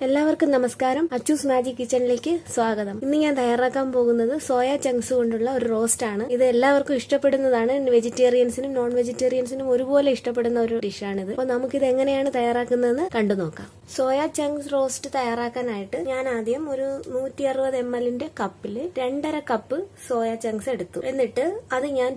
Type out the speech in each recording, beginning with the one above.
എല്ലാവർക്കും നമസ്കാരം. അച്ചൂസ് മാജിക് കിച്ചണിലേക്ക് സ്വാഗതം. ഇന്ന് ഞാൻ തയ്യാറാക്കാൻ പോകുന്നത് സോയ ചങ്ക്സ് കൊണ്ടുള്ള ഒരു റോസ്റ്റ് ആണ്. ഇത് എല്ലാവർക്കും ഇഷ്ടപ്പെടുന്നതാണ്. വെജിറ്റേറിയൻസിനും നോൺ വെജിറ്റേറിയൻസിനും ഒരുപോലെ ഇഷ്ടപ്പെടുന്ന ഒരു ഡിഷാണിത്. അപ്പോൾ നമുക്കിത് എങ്ങനെയാണ് തയ്യാറാക്കുന്നതെന്ന് കണ്ടു നോക്കാം. സോയ ചങ്ക്സ് റോസ്റ്റ് തയ്യാറാക്കാനായിട്ട് ഞാൻ ആദ്യം ഒരു 160 ml കപ്പില് 2.5 കപ്പ് സോയ ചങ്ക്സ് എടുത്തു. എന്നിട്ട് അത് ഞാൻ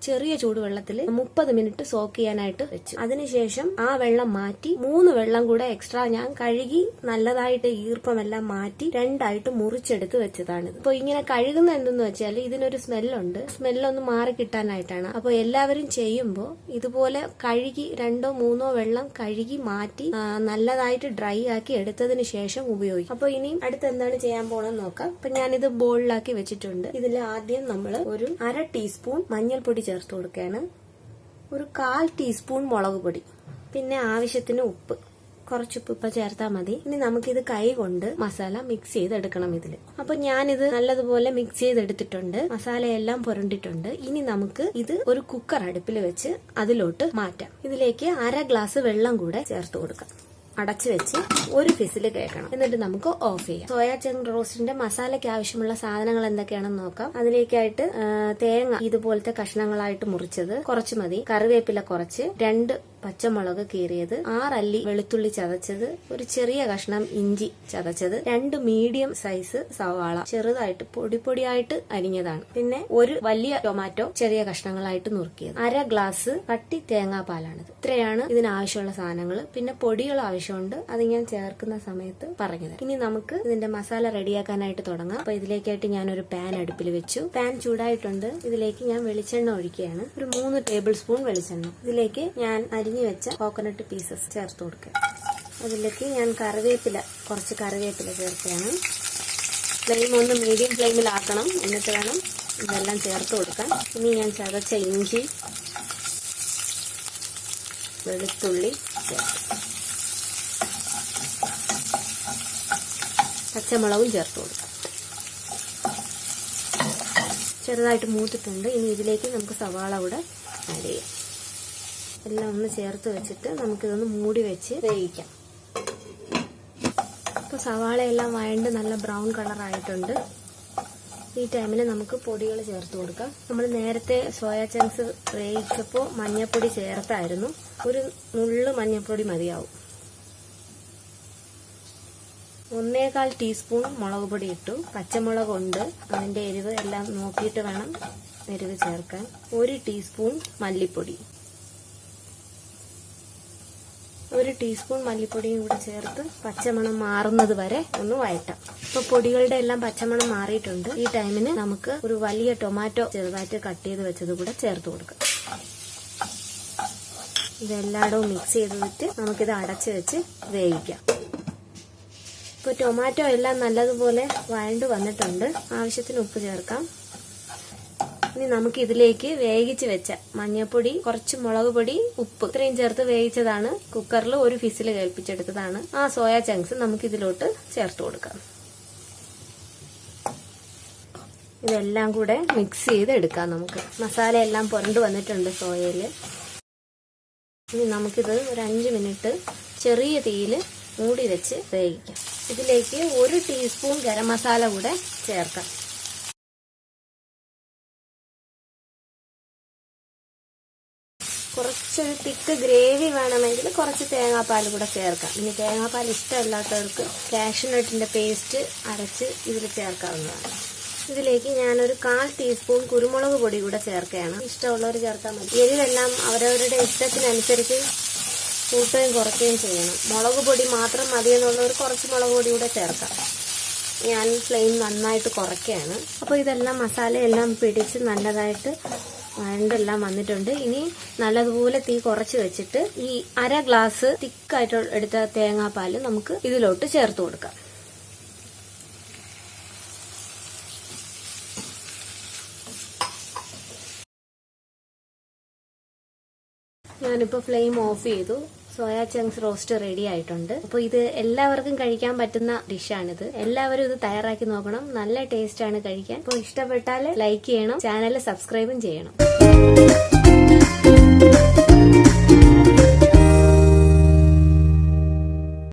ചെറിയ ചൂടുവെള്ളത്തില് 30 മിനിറ്റ് സോക്ക് ചെയ്യാനായിട്ട് വെച്ചു. അതിനുശേഷം ആ വെള്ളം മാറ്റി 3 വെള്ളം കൂടെ എക്സ്ട്രാ ഞാൻ കഴുകി നല്ലതായിട്ട് ഈർപ്പമെല്ലാം മാറ്റി 2ആയിട്ട് മുറിച്ചെടുത്ത് വെച്ചതാണിത്. അപ്പോൾ ഇങ്ങനെ കഴുകുന്ന എന്തെന്ന് വെച്ചാൽ ഇതിനൊരു സ്മെല്ലുണ്ട്. സ്മെല്ലൊന്ന് മാറി കിട്ടാനായിട്ടാണ്. അപ്പോൾ എല്ലാവരും ചെയ്യുമ്പോൾ ഇതുപോലെ കഴുകി 2-3 വെള്ളം കഴുകി മാറ്റി നല്ലതായിട്ട് ഡ്രൈ ആക്കി എടുത്തതിന് ശേഷം ഉപയോഗിക്കും. അപ്പോൾ ഇനി അടുത്ത് എന്താണ് ചെയ്യാൻ പോണെന്ന് നോക്കാം. അപ്പൊ ഞാനിത് ബോളിലാക്കി വെച്ചിട്ടുണ്ട്. ഇതിൽ ആദ്യം നമ്മൾ ഒരു 1/2 ടീസ്പൂൺ മഞ്ഞൾപ്പൊടി ചേർത്ത് കൊടുക്കുകയാണ്. ഒരു 1/4 ടീസ്പൂൺ മുളക് പൊടി, പിന്നെ ആവശ്യത്തിന് ഉപ്പ്, കുറച്ചുപ്പ് ഇപ്പൊ ചേർത്താൽ മതി. ഇനി നമുക്കിത് കൈ കൊണ്ട് മസാല മിക്സ് ചെയ്തെടുക്കണം ഇതില്. അപ്പൊ ഞാനിത് നല്ലതുപോലെ മിക്സ് ചെയ്തെടുത്തിട്ടുണ്ട്. മസാലയെല്ലാം പുരണ്ടിട്ടുണ്ട്. ഇനി നമുക്ക് ഇത് ഒരു കുക്കർ അടുപ്പിൽ വെച്ച് അതിലോട്ട് മാറ്റാം. ഇതിലേക്ക് 1/2 ഗ്ലാസ് വെള്ളം കൂടെ ചേർത്ത് കൊടുക്കാം. അടച്ചു വെച്ച് ഒരു ഫിസിൽ കേൾക്കണം. എന്നിട്ട് നമുക്ക് ഓഫ് ചെയ്യാം. സോയ ചങ്ക് റോസ്റ്റിന്റെ മസാലയ്ക്ക് ആവശ്യമുള്ള സാധനങ്ങൾ എന്തൊക്കെയാണെന്ന് നോക്കാം. അതിലേക്കായിട്ട് തേങ്ങ ഇതുപോലത്തെ കഷ്ണങ്ങളായിട്ട് മുറിച്ചത് കുറച്ച് മതി, കറിവേപ്പില കുറച്ച്, 2 പച്ചമുളക് കീറിയത്, 6 അല്ലി വെളുത്തുള്ളി ചതച്ചത്, ഒരു ചെറിയ കഷ്ണം ഇഞ്ചി ചതച്ചത്, 2 മീഡിയം സൈസ് സവാള ചെറുതായിട്ട് പൊടിപ്പൊടിയായിട്ട് അരിഞ്ഞതാണ്, പിന്നെ ഒരു വലിയ ടൊമാറ്റോ ചെറിയ കഷ്ണങ്ങളായിട്ട് നുറുക്കിയത്, 1/2 ഗ്ലാസ് കട്ടി തേങ്ങാപ്പാലാണിത്. ഇത്രയാണ് ഇതിനാവശ്യമുള്ള സാധനങ്ങൾ. പിന്നെ പൊടികൾ ആവശ്യമുണ്ട്, അത് ഞാൻ ചേർക്കുന്ന സമയത്ത് പറഞ്ഞുതരാം. ഇനി നമുക്ക് ഇതിന്റെ മസാല റെഡിയാക്കാനായിട്ട് തുടങ്ങാം. അപ്പൊ ഇതിലേക്കായിട്ട് ഞാനൊരു പാൻ അടുപ്പിൽ വെച്ചു. പാൻ ചൂടായിട്ടുണ്ട്. ഇതിലേക്ക് ഞാൻ വെളിച്ചെണ്ണ ഒഴിക്കുകയാണ്. ഒരു 3 ടേബിൾ സ്പൂൺ വെളിച്ചെണ്ണ. ഇതിലേക്ക് ഞാൻ അരിഞ്ഞു വെച്ച കോക്കനട്ട് പീസസ് ചേർത്ത് കൊടുക്കുക. അതിലേക്ക് ഞാൻ കുറച്ച് കറിവേപ്പില ചേർക്കുകയാണ്. ഫ്ലെയിം ഒന്ന് മീഡിയം ഫ്ലെയിമിലാക്കണം. എന്നിട്ട് വേണം ഇതെല്ലാം ചേർത്ത് കൊടുക്കാൻ. ഇനി ഞാൻ ചതച്ച ഇഞ്ചി, വെളുത്തുള്ളി ചേർത്ത്, പച്ചമുളകും ചേർത്ത് കൊടുക്കാം. ചെറുതായിട്ട് മൂത്തിട്ടുണ്ട്. ഇനി ഇതിലേക്ക് നമുക്ക് സവാള കൂടെ ആഡ് ചെയ്യാം. എല്ലാം ഒന്ന് ചേർത്ത് വെച്ചിട്ട് നമുക്കിതൊന്ന് മൂടി വെച്ച് വേവിക്കാം. ഇപ്പോൾ സവാളയെല്ലാം വഴണ്ട് നല്ല ബ്രൗൺ കളർ ആയിട്ടുണ്ട്. ഈ ടൈമിൽ നമുക്ക് പൊടികൾ ചേർത്ത് കൊടുക്കാം. നമ്മൾ നേരത്തെ സോയ ചങ്ക്സ് വേവിച്ചപ്പോൾ മഞ്ഞൾപ്പൊടി ചേർത്തായിരുന്നു. ഒരു നുള്ളു മഞ്ഞൾപ്പൊടി മതിയാവും. 1/4 ടീസ്പൂൺ മുളക് പൊടി ഇട്ടു. പച്ചമുളക് ഉണ്ട്, അതിന്റെ എരിവ് എല്ലാം നോക്കിയിട്ട് വേണം എരിവ് ചേർക്കാൻ. 1 ടീസ്പൂൺ മല്ലിപ്പൊടി, 1 ടീസ്പൂൺ മല്ലിപ്പൊടിയും കൂടെ ചേർത്ത് പച്ചമണം മാറുന്നത് വരെ ഒന്ന് വഴറ്റാം. ഇപ്പൊ പൊടികളുടെ എല്ലാം പച്ചമണം മാറിയിട്ടുണ്ട്. ഈ ടൈമിന് നമുക്ക് ഒരു വലിയ ടൊമാറ്റോ ചെറുതായിട്ട് കട്ട് ചെയ്ത് വെച്ചത് കൂടെ ചേർത്ത് കൊടുക്കാം. ഇതെല്ലായിടവും മിക്സ് ചെയ്തിട്ട് നമുക്കിത് അടച്ചു വെച്ച് വേവിക്കാം. ഇപ്പൊ ടൊമാറ്റോ എല്ലാം നല്ലതുപോലെ വഴണ്ടു വന്നിട്ടുണ്ട്. ആവശ്യത്തിന് ഉപ്പ് ചേർക്കാം. ഇനി നമുക്ക് ഇതിലേക്ക് വേവിച്ച് വെച്ച മഞ്ഞൾപ്പൊടി, കുറച്ച് മുളക് പൊടി, ഉപ്പ് ഇത്രയും ചേർത്ത് വേവിച്ചതാണ്. കുക്കറിൽ ഒരു ഫിസിൽ കേൾപ്പിച്ചെടുത്തതാണ്. ആ സോയ ചങ്ക്സ് നമുക്ക് ഇതിലോട്ട് ചേർത്ത് കൊടുക്കാം. ഇതെല്ലാം കൂടെ മിക്സ് ചെയ്ത് എടുക്കാം. നമുക്ക് മസാല എല്ലാം പുരണ്ടു വന്നിട്ടുണ്ട് സോയയില്. ഇനി നമുക്കിത് ഒരു 5 മിനിറ്റ് ചെറിയ തീയിൽ മൂടി വെച്ച് വേവിക്കാം. ഇതിലേക്ക് 1 ടീസ്പൂൺ ഗരം മസാല കൂടെ ചേർക്കാം. കുറച്ചൊരു തിക്ക് ഗ്രേവി വേണമെങ്കിൽ കുറച്ച് തേങ്ങാപ്പാൽ കൂടെ ചേർക്കാം. ഇനി തേങ്ങാപ്പാൽ ഇഷ്ടമല്ലാത്തവർക്ക് കാഷ്യൂനട്ടിന്റെ പേസ്റ്റ് അരച്ച് ഇതിൽ ചേർക്കാവുന്നതാണ്. ഇതിലേക്ക് ഞാനൊരു 1/4 ടീസ്പൂൺ കുരുമുളക് പൊടി കൂടെ ചേർക്കുകയാണ്. ഇഷ്ടമുള്ളവർ ചേർത്താൽ മതി. എരിവെല്ലാം അവരവരുടെ ഇഷ്ടത്തിനനുസരിച്ച് കൂട്ടുകയും കുറയ്ക്കുകയും ചെയ്യണം. മുളക് പൊടി മാത്രം മതിയെന്നുള്ളവർ കുറച്ച് മുളക് പൊടി കൂടെ ചേർക്കാം. ഞാൻ ഫ്ലെയിം നന്നായിട്ട് കുറയ്ക്കുകയാണ്. അപ്പോൾ ഇതെല്ലാം മസാലയെല്ലാം പിടിച്ച് നല്ലതായിട്ട് വഴണ്ടെല്ലാം വന്നിട്ടുണ്ട്. ഇനി നല്ലതുപോലെ തീ കുറച്ച് വെച്ചിട്ട് ഈ 1/2 ഗ്ലാസ് തിക്കായിട്ട് എടുത്ത തേങ്ങാപ്പാൽ നമുക്ക് ഇതിലോട്ട് ചേർത്ത് കൊടുക്കാം. ഞാനിപ്പോൾ ഫ്ലെയിം ഓഫ് ചെയ്തു. സോയ ചങ്ക്സ് റോസ്റ്റ് റെഡി ആയിട്ടുണ്ട്. അപ്പോൾ ഇത് എല്ലാവർക്കും കഴിക്കാൻ പറ്റുന്ന ഡിഷാണിത്. എല്ലാവരും ഇത് തയ്യാറാക്കി നോക്കണം. നല്ല ടേസ്റ്റ് ആണ് കഴിക്കാൻ. അപ്പോൾ ഇഷ്ടപ്പെട്ടാൽ ലൈക്ക് ചെയ്യണം, ചാനൽ സബ്സ്ക്രൈബും ചെയ്യണം.